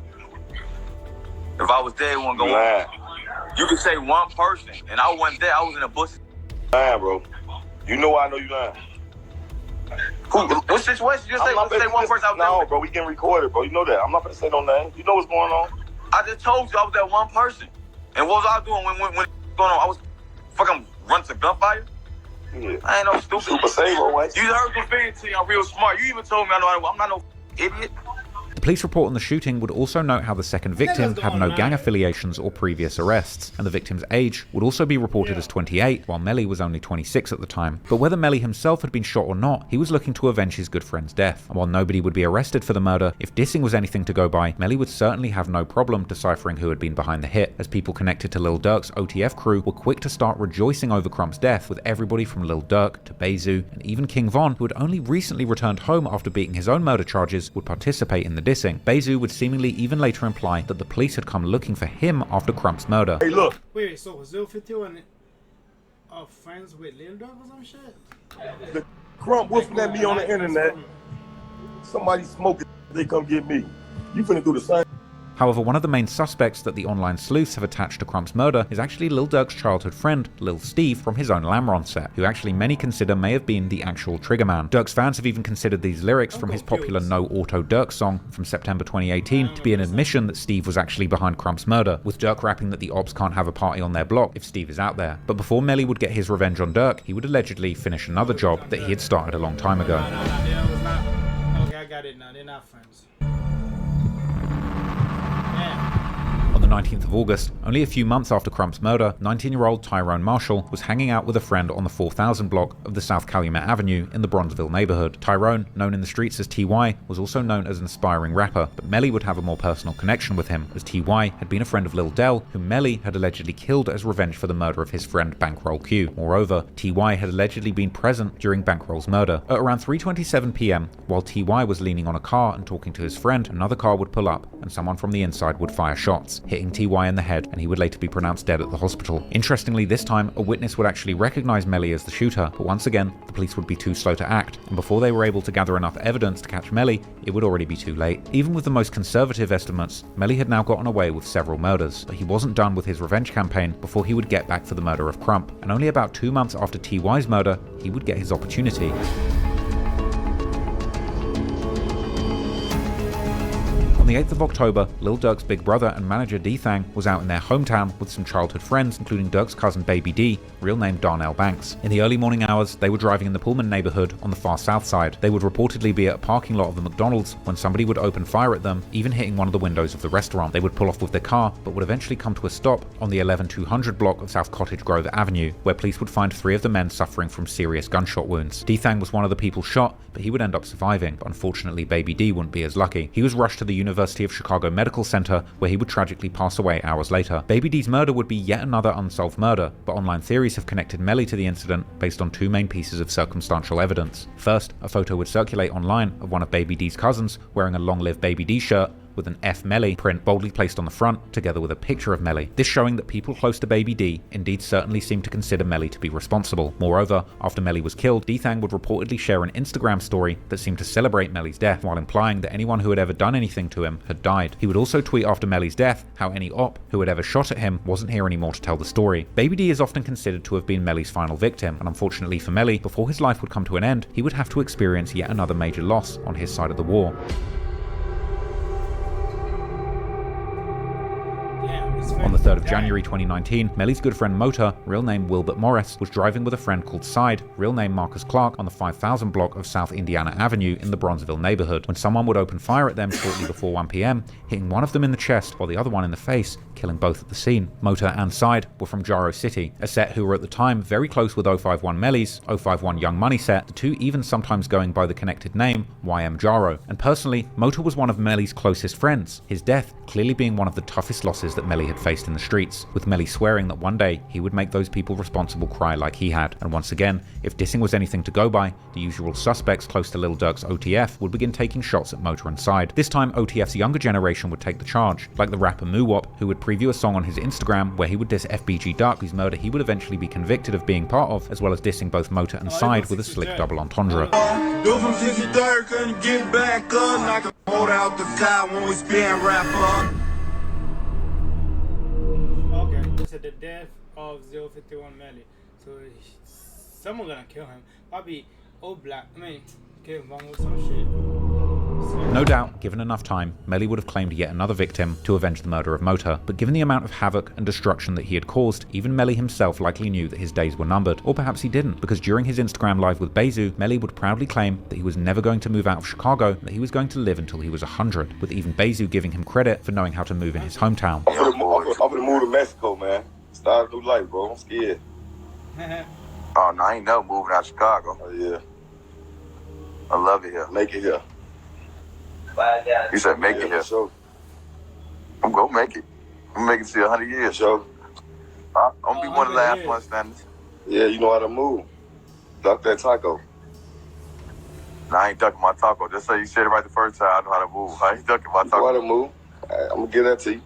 If I was there, it wouldn't go on. You could say one person, and I wasn't there. I was in the bush. Lying, bro. You know I know you lying. What situation? Just say one person. No, bro, we getting recorded, bro. You know that. I'm not gonna say no name. You know what's going on. I just told you I was that one person. And what was I doing when it was going on? I was fucking running to gunfire. Yeah. I ain't no stupid. Super Sable, what? You heard the thing to you. I'm real smart. You even told me I'm not no idiot. The police report on the shooting would also note how the second victim had no gang affiliations or previous arrests, and the victim's age would also be reported as 28, while Melly was only 26 at the time. But whether Melly himself had been shot or not, he was looking to avenge his good friend's death. And while nobody would be arrested for the murder, if dissing was anything to go by, Melly would certainly have no problem deciphering who had been behind the hit, as people connected to Lil Durk's OTF crew were quick to start rejoicing over Crump's death, with everybody from Lil Durk to Bezu and even King Von, who had only recently returned home after beating his own murder charges, would participate in the dissing. Bezu would seemingly even later imply that the police had come looking for him after Crump's murder. Hey, look. Wait, so was 051 friends with Lil Durk or some shit? The Crump whooping at me on the internet. Somebody smoking, they come get me. You finna do the same. However, one of the main suspects that the online sleuths have attached to Crump's murder is actually Lil Durk's childhood friend, Lil Steve, from his own Lamron set, who actually many consider may have been the actual triggerman. Durk's fans have even considered these lyrics from his popular No Auto Durk song from September 2018 to be an admission that Steve was actually behind Crump's murder, with Durk rapping that the ops can't have a party on their block if Steve is out there. But before Melly would get his revenge on Durk, he would allegedly finish another job that he had started a long time ago. Okay, I got it now. They're not friends. On the 19th of August, only a few months after Crump's murder, 19-year-old Tyrone Marshall was hanging out with a friend on the 4000 block of the South Calumet Avenue in the Bronzeville neighborhood. Tyrone, known in the streets as TY, was also known as an aspiring rapper, but Melly would have a more personal connection with him, as TY had been a friend of Lil Del, whom Melly had allegedly killed as revenge for the murder of his friend Bankroll Q. Moreover, TY had allegedly been present during Bankroll's murder. At around 3:27 p.m, while TY was leaning on a car and talking to his friend, another car would pull up, and someone from the inside would fire shots, hitting TY in the head, and he would later be pronounced dead at the hospital. Interestingly, this time, a witness would actually recognize Melly as the shooter, but once again, the police would be too slow to act, and before they were able to gather enough evidence to catch Melly, it would already be too late. Even with the most conservative estimates, Melly had now gotten away with several murders, but he wasn't done with his revenge campaign before he would get back for the murder of Crump, and only about 2 months after TY's murder, he would get his opportunity. On the 8th of October, Lil Durk's big brother and manager D-Thang was out in their hometown with some childhood friends, including Durk's cousin Baby D, real name Darnell Banks. In the early morning hours, they were driving in the Pullman neighborhood on the far south side. They would reportedly be at a parking lot of the McDonald's when somebody would open fire at them, even hitting one of the windows of the restaurant. They would pull off with their car, but would eventually come to a stop on the 11200 block of South Cottage Grove Avenue, where police would find 3 of the men suffering from serious gunshot wounds. D-Thang was one of the people shot, but he would end up surviving, but unfortunately Baby D wouldn't be as lucky. He was rushed to the University of Chicago Medical Center, where he would tragically pass away hours later. Baby D's murder would be yet another unsolved murder, but online theories have connected Melly to the incident based on 2 main pieces of circumstantial evidence. First, a photo would circulate online of one of Baby D's cousins wearing a Long Live Baby D shirt with an F Melly print boldly placed on the front, together with a picture of Melly. This showing that people close to Baby D indeed certainly seemed to consider Melly to be responsible. Moreover, after Melly was killed, D-Thang would reportedly share an Instagram story that seemed to celebrate Melly's death, while implying that anyone who had ever done anything to him had died. He would also tweet after Melly's death how any op who had ever shot at him wasn't here anymore to tell the story. Baby D is often considered to have been Melly's final victim, and unfortunately for Melly, before his life would come to an end, he would have to experience yet another major loss on his side of the war. On the 3rd of January 2019, Melly's good friend Mota, real name Wilbert Morris, was driving with a friend called Side, real name Marcus Clark, on the 5000 block of South Indiana Avenue in the Bronzeville neighborhood, when someone would open fire at them shortly before 1 p.m, hitting one of them in the chest while the other one in the face, killing both at the scene. Mota and Side were from Jaro City, a set who were at the time very close with 051 Melly's 051 Young Money set, the two even sometimes going by the connected name YM Jaro. And personally, Mota was one of Melly's closest friends, his death clearly being one of the toughest losses that Melly had faced in the streets, with Melly swearing that one day he would make those people responsible cry like he had. And once again, if dissing was anything to go by, the usual suspects close to Lil Durk's OTF would begin taking shots at Mota and Side. This time, OTF's younger generation would take the charge, like the rapper Moowop, who would preview a song on his Instagram where he would diss FBG Duck, whose murder he would eventually be convicted of being part of, as well as dissing both Mota and Side with a slick double entendre. Do from 63rd, couldn't get back up. Knock a hold out the guy when we spin rap up. Okay, this is the death of 051 Melly. So someone gonna kill him. Probably old black. I mean, kill him with some shit. No doubt, given enough time, Melly would have claimed yet another victim to avenge the murder of Mota, but given the amount of havoc and destruction that he had caused, even Melly himself likely knew that his days were numbered. Or perhaps he didn't, because during his Instagram live with Bezu, Melly would proudly claim that he was never going to move out of Chicago, that he was going to live until he was 100, with even Bezu giving him credit for knowing how to move in his hometown. I'm gonna move to Mexico, man. Start a new life, bro. I'm scared. Oh, no, I ain't never moving out of Chicago. Oh, yeah. I love it here. Make it here. You said make it here. Sure. I'm gonna make it. I'm gonna make it to 100 years. Sure. I'm gonna be one of the last ones standing. Yeah, you know how to move. Duck that taco. Nah, I ain't ducking my taco. Just so you said it right the first time, I know how to move. I ain't ducking my taco. You know how to move. I'm gonna give that to you.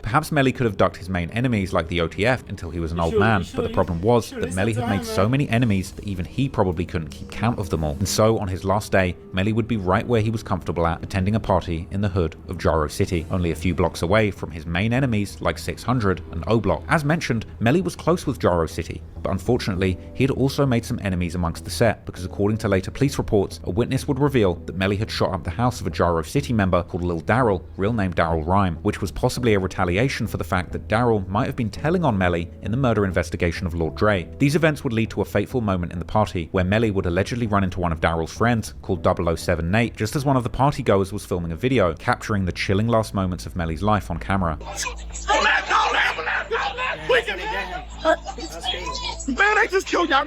Perhaps Melly could have ducked his main enemies like the OTF until he was an old man, but the problem was that Melly had made so many enemies that even he probably couldn't keep count of them all. And so, on his last day, Melly would be right where he was comfortable at, attending a party in the hood of Jaro City, only a few blocks away from his main enemies like 600 and O-Block. As mentioned, Melly was close with Jaro City, but unfortunately, he had also made some enemies amongst the set, because according to later police reports, a witness would reveal that Melly had shot up the house of a Jaro City member called Lil Daryl, real name Daryl Rhyme, which was possibly a retaliation for the fact that Daryl might have been telling on Melly in the murder investigation of Lord Dre. These events would lead to a fateful moment in the party, where Melly would allegedly run into one of Daryl's friends, called 007 Nate, just as one of the partygoers was filming a video, capturing the chilling last moments of Melly's life on camera. Man, I just killed y'all.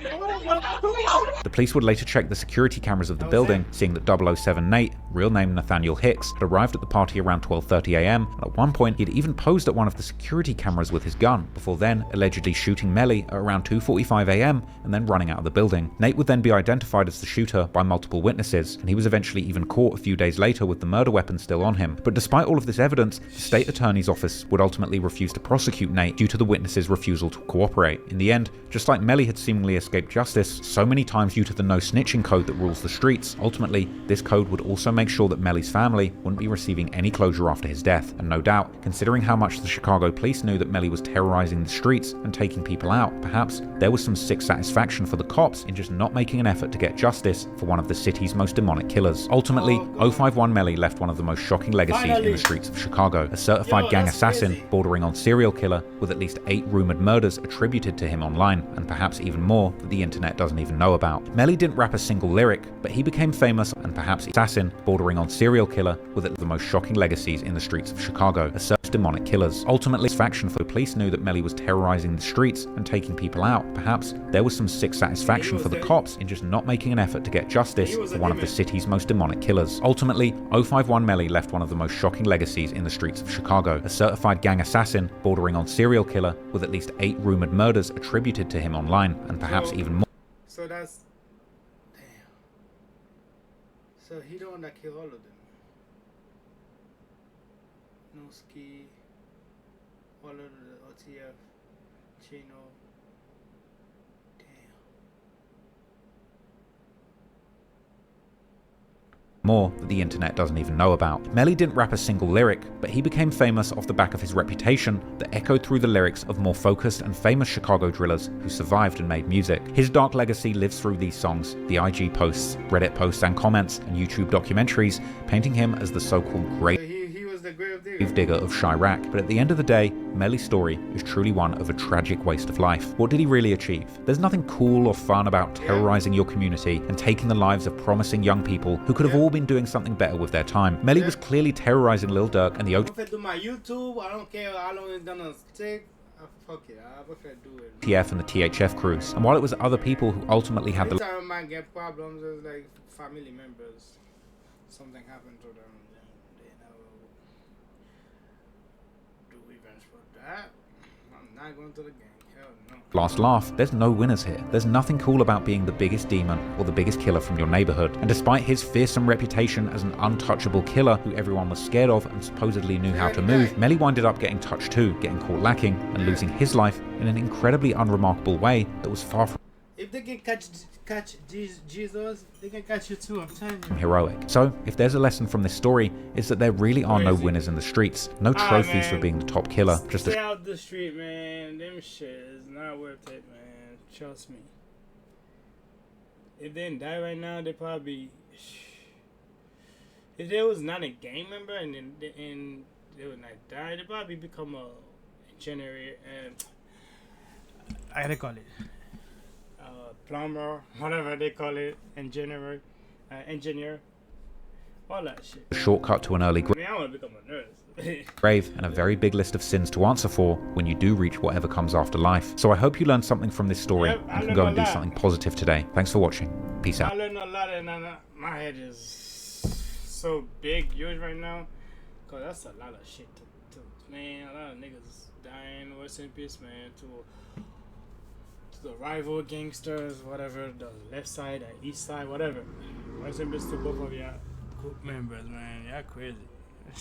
The police would later check the security cameras of the building, seeing that 007 Nate, real name Nathaniel Hicks, had arrived at the party around 12:30 AM, and at one point he'd even posed at one of the security cameras with his gun, before then allegedly shooting Melly at around 2:45 AM and then running out of the building. Nate would then be identified as the shooter by multiple witnesses, and he was eventually even caught a few days later with the murder weapon still on him. But despite all of this evidence, the state attorney's office would ultimately refuse to prosecute Nate due to the witnesses' refusal to cooperate. In the end, just like Melly had seemingly escaped justice so many times due to the no snitching code that rules the streets, ultimately this code would also make sure that Melly's family wouldn't be receiving any closure after his death. And no doubt, considering how much the Chicago police knew that Melly was terrorizing the streets and taking people out, perhaps there was some sick satisfaction for the cops in just not making an effort to get justice for one of the city's most demonic killers. Ultimately, 051 Melly left one of the most shocking legacies in the streets of Chicago, a certified gang assassin bordering on serial killer with at least 8 rumored murders attributed to him online, and perhaps even more that the internet doesn't even know about. Melly didn't rap a single lyric, but he became famous and perhaps assassin bordering on serial killer with the most shocking legacies in the streets of Chicago, a search demonic killers. Ultimately, faction for the police knew that Melly was terrorizing the streets and taking people out. Perhaps there was some sick satisfaction for the cops in just not making an effort to get justice for one of the city's most demonic killers. Ultimately, 051 Melly left one of the most shocking legacies in the streets of Chicago, a certified gang assassin bordering on serial killer with at least 8 rumored murders attributed to him online, and perhaps even more. So that's... Damn. So he the one that killed all of them. No ski, all of the OTF, Chino. More that the internet doesn't even know about. Melly didn't rap a single lyric, but he became famous off the back of his reputation that echoed through the lyrics of more focused and famous Chicago drillers who survived and made music. His dark legacy lives through these songs, the IG posts, Reddit posts and comments, and YouTube documentaries, painting him as the so-called great. He was the great digger of HscReacts, but at the end of the day, Melly's story is truly one of a tragic waste of life. What did he really achieve? There's nothing cool or fun about terrorizing your community and taking the lives of promising young people who could have all been doing something better with their time. Melly was clearly terrorizing Lil Durk and the do my YouTube, I don't care how long it's gonna take. Fuck it, I prefer do it. TF and the THF crews. And while it was other people who ultimately had the Every time I get problems, it's like family members. Something happened to them, they never do revenge for that. I'm not going to the gang. Hell no. last laugh, there's no winners here. There's nothing cool about being the biggest demon or the biggest killer from your neighborhood. And despite his fearsome reputation as an untouchable killer who everyone was scared of and supposedly knew how to move, Melly winded up getting touched too, getting caught lacking and losing his life in an incredibly unremarkable way that was far from if they can catch Jesus, they can catch you too, I'm telling you. heroic. So, if there's a lesson from this story, it's that there really are no winners in the streets. No trophies for being the top killer. Just stay out the street, man. Them shit is not worth it, man. Trust me. If they didn't die right now, they probably... If they was not a gang member and they would not die, they probably become a generator and... I gotta call it. Plumber, whatever they call it, engineer, all that shit. Shortcut to an early grave. I mean, I want to become a nurse. Grave and a very big list of sins to answer for when you do reach whatever comes after life. So I hope you learned something from this story and can go and do something positive today. Thanks for watching. Peace out. I learned a lot and my head is so big, huge right now, because that's a lot of shit to man, a lot of niggas dying, rest in peace, man, to the rival gangsters, whatever, the left side, the east side, whatever. Rest in peace to both of y'all group members, man. Y'all crazy.